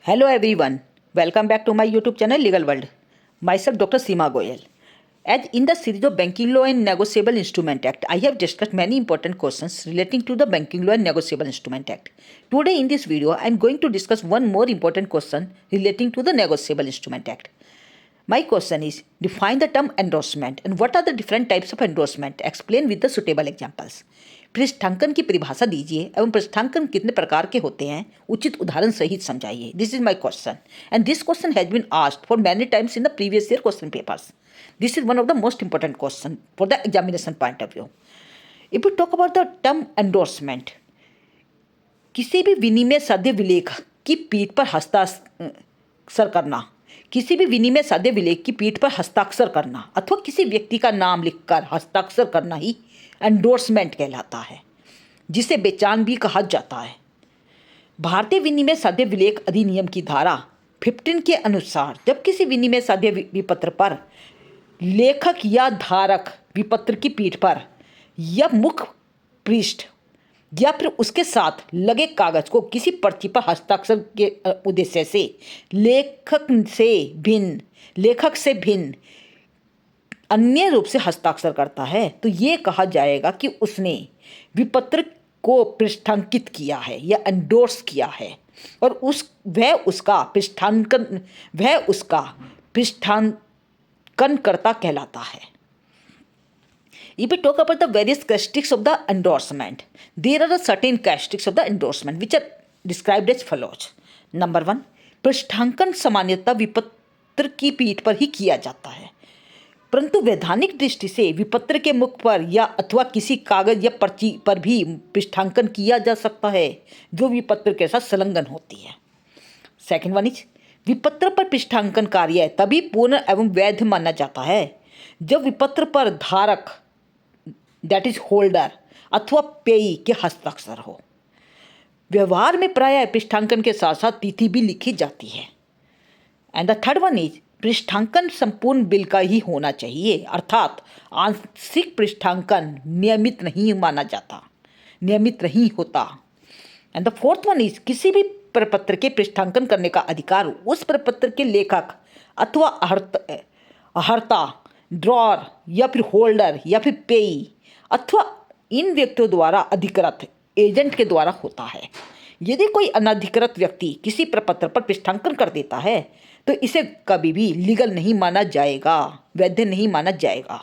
Hello everyone, welcome back to my YouTube channel Legal World. Myself Dr. Seema Goyal. As in the series of Banking Law and Negotiable Instrument Act, I have discussed many important questions relating to the Banking Law and Negotiable Instrument Act. Today in this video, I am going to discuss one more important question relating to the Negotiable Instrument Act. My question is, define the term endorsement and what are the different types of endorsement? Explain with the suitable examples. पृष्ठांकन की परिभाषा दीजिए एवं पृष्ठांकन कितने प्रकार के होते हैं उचित उदाहरण सहित समझाइए. This is my question and this question has been asked for many times in the previous year question papers. This is one of the most important question for the examination point of view. If you talk about the term endorsement, किसी भी विनिमय साध्य विलेख की पीठ पर हस्ताक्षर करना, किसी भी विनिमय साध्य विलेख की पीठ पर हस्ताक्षर करना अथवा किसी व्यक्ति का नाम लिखकर हस्ताक्षर करना ही एंडोर्समेंट कहलाता है, जिसे बेचान भी कहा जाता है. भारतीय विनिमय साध्य विलेख अधिनियम की धारा 15 के अनुसार जब किसी विनिमय साध्य विपत्र पर लेखक या धारक विपत्र की पीठ पर या मुख्य पृष्ठ या फिर उसके साथ लगे कागज को किसी पर्ची पर हस्ताक्षर के उद्देश्य से लेखक से भिन्न अन्य रूप से हस्ताक्षर करता है तो ये कहा जाएगा कि उसने विपत्र को पृष्ठांकित किया है या एंडोर्स किया है और वह उसका पृष्ठांकनकर्ता कहलाता है. If we talk about the various characteristics of the endorsement, there are certain characteristics of the endorsement which are described as follows. Number 1, पृष्ठांकन सामान्यतः विपत्र की पीठ पर ही किया जाता है, परंतु वैधानिक दृष्टि से विपत्र के मुख पर या अथवा किसी कागज या पर्ची पर भी पृष्ठांकन किया जा सकता है जो विपत्र के साथ संलग्न होती है. सेकेंड वन इज, विपत्र पर पृष्ठांकन कार्य तभी पूर्ण एवं वैध माना जाता है जब विपत्र पर धारक दैट इज होल्डर अथवा पेयी के हस्ताक्षर हो. व्यवहार में प्रायः पृष्ठांकन के साथ साथ तिथि भी लिखी जाती है. And the third one is, पृष्ठांकन संपूर्ण बिल का ही होना चाहिए, अर्थात आंशिक पृष्ठांकन नियमित नहीं होता. And the fourth one is, किसी भी प्रपत्र के पृष्ठांकन करने का अधिकार उस प्रपत्र के लेखक अथवा हर्ता, ड्रॉर या फिर होल्डर या फिर पेई अथवा इन व्यक्तियों द्वारा अधिकृत एजेंट के द्वारा होता है. यदि कोई अनधिकृत व्यक्ति किसी प्रपत्र पर पृष्ठांकन कर देता है तो इसे कभी भी लीगल नहीं माना जाएगा, वैध नहीं माना जाएगा.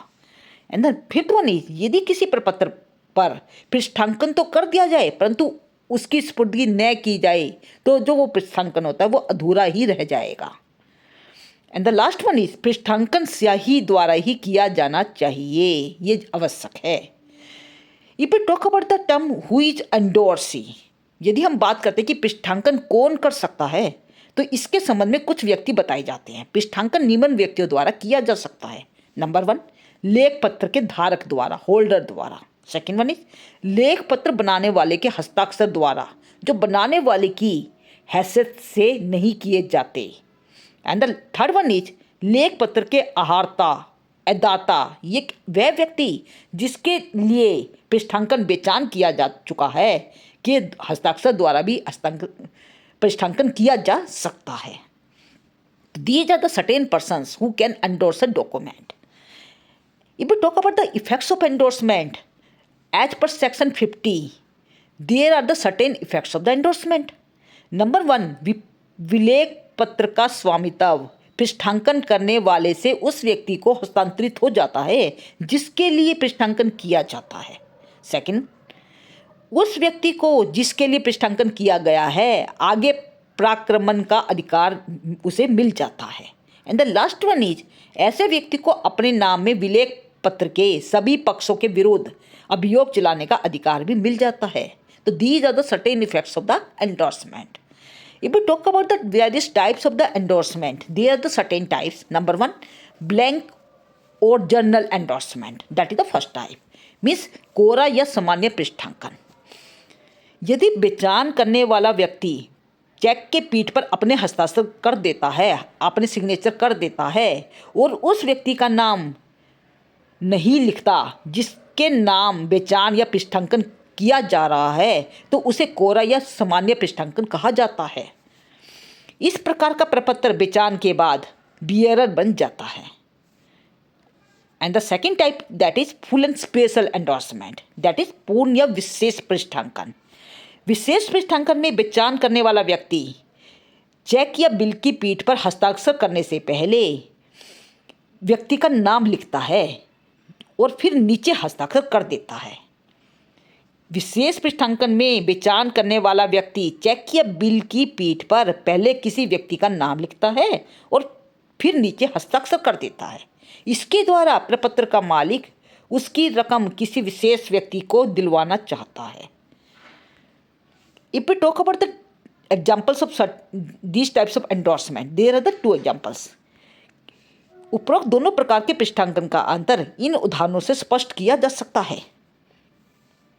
And the fifth one is, यदि किसी प्रपत्र पर पृष्ठांकन तो कर दिया जाए परंतु उसकी स्फुर्दगी न की जाए तो जो वो पृष्ठांकन होता है वो अधूरा ही रह जाएगा. And the last one is, पृष्ठांकन स्याही द्वारा ही किया जाना चाहिए, ये आवश्यक है. If you talk about the term who is endorsee, यदि हम बात करते हैं कि पृष्ठांकन कौन कर सकता है तो इसके संबंध में कुछ व्यक्ति बताए जाते हैं. पृष्ठांकन निम्न व्यक्तियों द्वारा किया जा सकता है. नंबर 1, लेख पत्र के धारक द्वारा, होल्डर द्वारा. सेकेंड वन इज, लेख पत्र बनाने वाले के हस्ताक्षर द्वारा जो बनाने वाले की हैसियत से नहीं किए जाते. And the third one is, लेख पत्र के अदाता, ये वह व्यक्ति जिसके लिए पृष्ठांकन बेचान किया जा चुका है कि हस्ताक्षर द्वारा भी पृष्ठांकन किया जा सकता है. These are the certain persons who can endorse a document. If we talk about the effects of endorsement, as per section 50, there are the certain effects of the endorsement. Number 1, विलेख पत्र का स्वामित्व पृष्ठांकन करने वाले से उस व्यक्ति को हस्तांतरित हो जाता है जिसके लिए पृष्ठांकन किया जाता है. सेकंड, उस व्यक्ति को जिसके लिए पृष्ठांकन किया गया है आगे प्राक्रमण का अधिकार उसे मिल जाता है. And the last one is, ऐसे व्यक्ति को अपने नाम में विलेख पत्र के सभी पक्षों के विरुद्ध अभियोग चलाने का अधिकार भी मिल जाता है. तो these are the certain effects of the endorsement. If we talk about the various types of the endorsement, there are the certain types. Number 1, blank or journal endorsement. That is the first type. Means कोरा या सामान्य पृष्ठांकन. यदि बेचान करने वाला व्यक्ति check के पीठ पर अपने हस्ताक्षर कर देता है, अपने सिग्नेचर कर देता है और उस व्यक्ति का नाम नहीं लिखता जिसके नाम बेचान या पृष्ठांकन किया जा रहा है तो उसे कोरा या सामान्य पृष्ठांकन कहा जाता है. इस प्रकार का प्रपत्र बेचान के बाद बियरर बन जाता है। And the second type that is full and special endorsement, that is पूर्ण या विशेष पृष्ठांकन। विशेष पृष्ठांकन में बेचान करने वाला व्यक्ति चेक या बिल की पीठ पर हस्ताक्षर करने से पहले व्यक्ति का नाम लिखता है और फिर नीचे हस्ताक्षर कर देता है। विशेष पृष्ठांकन में बेचान करने वाला व्यक्ति चेक या बिल की पीठ पर पहले किसी व्यक्ति का नाम लिखता है और फिर नीचे हस्ताक्षर कर देता है। इसके द्वारा प्रपत्र का मालिक उसकी रकम किसी विशेष व्यक्ति को दिलवाना चाहता है। If we talk about the examples of these types of endorsement, there are the two examples. उपरोक्त दोनों प्रकार के पृष्ठांकन का अंतर इन उदाहरणों से स्पष्ट किया जा सकता है।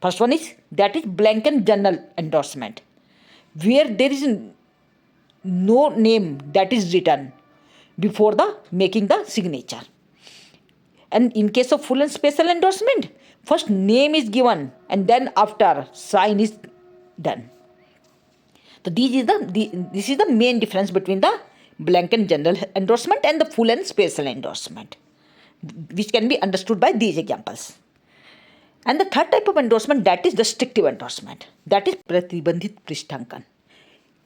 First one is that is blank and general endorsement, where there is no name that is written before the making the signature. And in case of full and special endorsement, first name is given and then after sign is done. So this is the main difference between the blank and general endorsement and the full and special endorsement, which can be understood by these examples. And the third type of endorsement, that is restrictive endorsement, that is प्रतिबंधित पृष्ठांकन.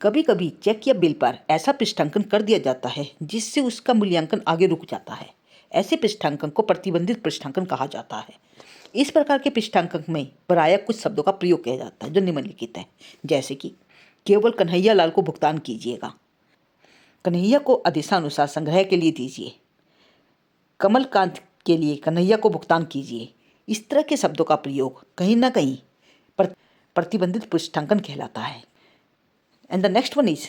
कभी कभी check या bill पर ऐसा पृष्ठांकन कर दिया जाता है जिससे उसका मूल्यांकन आगे रुक जाता है. ऐसे पृष्ठांकन को प्रतिबंधित पृष्ठांकन कहा जाता है. इस प्रकार के पृष्ठांकन में प्रायः कुछ शब्दों का प्रयोग किया जाता है जो निम्नलिखित है, जैसे कि केवल कन्हैया लाल को भुगतान कीजिएगा, कन्हैया को आदेशानुसार संग्रह के लिए दीजिए, कमलकांत के लिए कन्हैया को भुगतान कीजिए. इस तरह के शब्दों का प्रयोग कहीं ना कहीं प्रतिबंधित पृष्ठांकन कहलाता है. And the next one is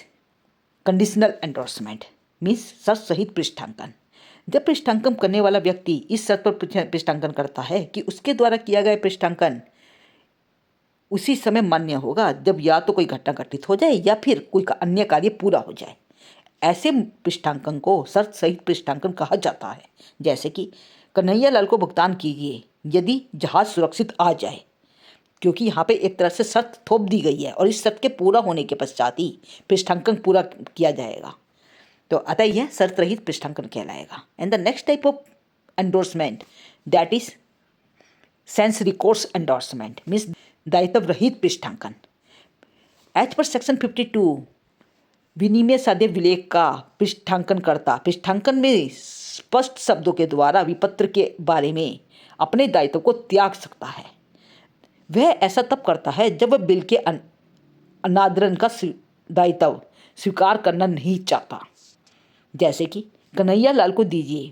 conditional endorsement, means शर्त सहित पृष्ठांकन. जब पृष्ठांकन करने वाला व्यक्ति इस शर्त पर पृष्ठांकन करता है कि उसके द्वारा किया गया पृष्ठांकन उसी समय मान्य होगा जब या तो कोई घटना घटित हो जाए या फिर कोई अन्य कार्य पूरा हो जाए. ऐसे पृष्ठांकन को शर्त सहित पृष्ठांकन कहा जाता है. जैसे कि कन्हैया लाल को भुगतान कीजिए यदि जहाज सुरक्षित आ जाए, क्योंकि यहाँ पे एक तरह से शर्त थोप दी गई है और इस शर्त के पूरा होने के पश्चात ही पृष्ठांकन पूरा किया जाएगा. तो अतः यह शर्त रहित पृष्ठांकन कहलाएगा. And the next type of endorsement that is sense recourse endorsement, means दायित्व रहित पृष्ठांकन. एज पर सेक्शन 52 विनिमय साध्य विलेख का पृष्ठांकन करता पृष्ठांकन में स्पष्ट शब्दों के द्वारा विपत्र के बारे में अपने दायित्व को त्याग सकता है. वह ऐसा तब करता है जब वह बिल के अनादरण का दायित्व स्वीकार करना नहीं चाहता. जैसे कि कन्हैया लाल को दीजिए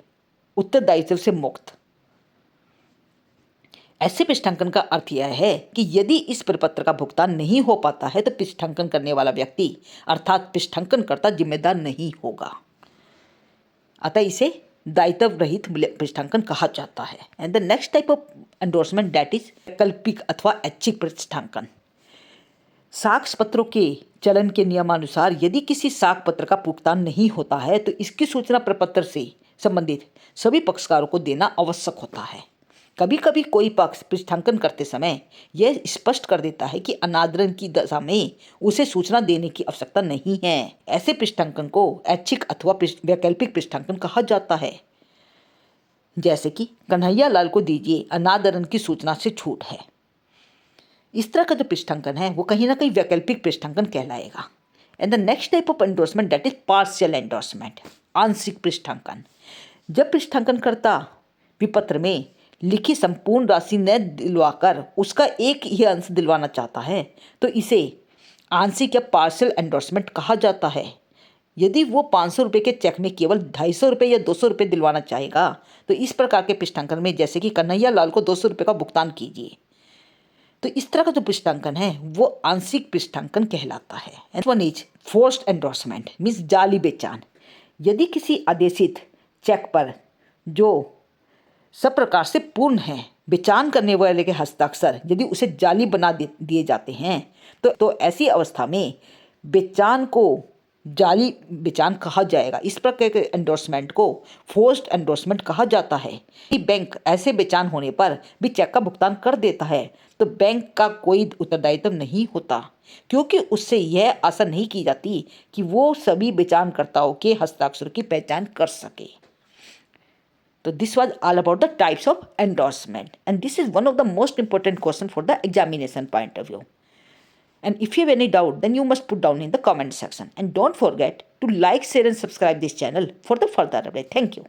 उत्तरदायित्व से मुक्त. ऐसे पृष्ठांकन का अर्थ यह है कि यदि इस प्रपत्र का भुगतान नहीं हो पाता है तो पृष्ठांकन करने वाला व्यक्ति अर्थात पृष्ठांकनकर्ता जिम्मेदार नहीं होगा. अतः इसे दायित्व रहित पृष्ठांकन कहा जाता है. And the next type of endorsement that is वैकल्पिक अथवा ऐच्छिक पृष्ठांकन. साक्ष्य पत्रों के चलन के नियमानुसार यदि किसी साक्ष्य पत्र का भुगतान नहीं होता है तो इसकी सूचना प्रपत्र से संबंधित सभी पक्षकारों को देना आवश्यक होता है. कभी कभी कोई पक्ष पृष्ठांकन करते समय यह स्पष्ट कर देता है कि अनादरण की दशा में उसे सूचना देने की आवश्यकता नहीं है. ऐसे पृष्ठांकन को ऐच्छिक अथवा वैकल्पिक पृष्ठांकन कहा जाता है. जैसे कि कन्हैया लाल को दीजिए अनादरण की सूचना से छूट है. इस तरह का जो पृष्ठांकन है वो कहीं ना कहीं वैकल्पिक पृष्ठांकन कहलाएगा. And the next type of endorsement that is partial endorsement, आंशिक पृष्ठांकन. जब पृष्ठांकनकर्ता विपत्र में लिखी संपूर्ण राशि न दिलवाकर उसका एक ही अंश दिलवाना चाहता है तो इसे आंशिक या पार्शियल एंडोर्समेंट कहा जाता है. यदि वो 500 रुपये के चेक में केवल 250 रुपये या 200 रुपये दिलवाना चाहेगा तो इस प्रकार के पृष्ठांकन में, जैसे कि कन्हैया लाल को 200 रुपये का भुगतान कीजिए, तो इस तरह का जो पृष्ठांकन है वो आंशिक पृष्ठांकन कहलाता है. And one is forced endorsement, means जाली बेचान. यदि किसी आदेशित चेक पर जो सब प्रकार से पूर्ण है बेचान करने वाले के हस्ताक्षर यदि उसे जाली बना दिए जाते हैं तो ऐसी अवस्था में बेचान को जाली बेचान कहा जाएगा। इस प्रकार के एंडोर्समेंट को फोर्स्ड एंडोर्समेंट कहा जाता है। कि बैंक ऐसे बेचान होने पर भी चेक का भुगतान कर देता है तो बैंक का कोई उत्तरदायित्व नहीं होता, क्योंकि उससे यह आशा नहीं की जाती कि वो सभी बेचानकर्ताओं के हस्ताक्षर की पहचान कर सके। So this was all about the types of endorsement, and this is one of the most important question for the examination point of view. And if you have any doubt, then you must put down in the comment section, and don't forget to like, share and subscribe this channel for the further update. Thank you.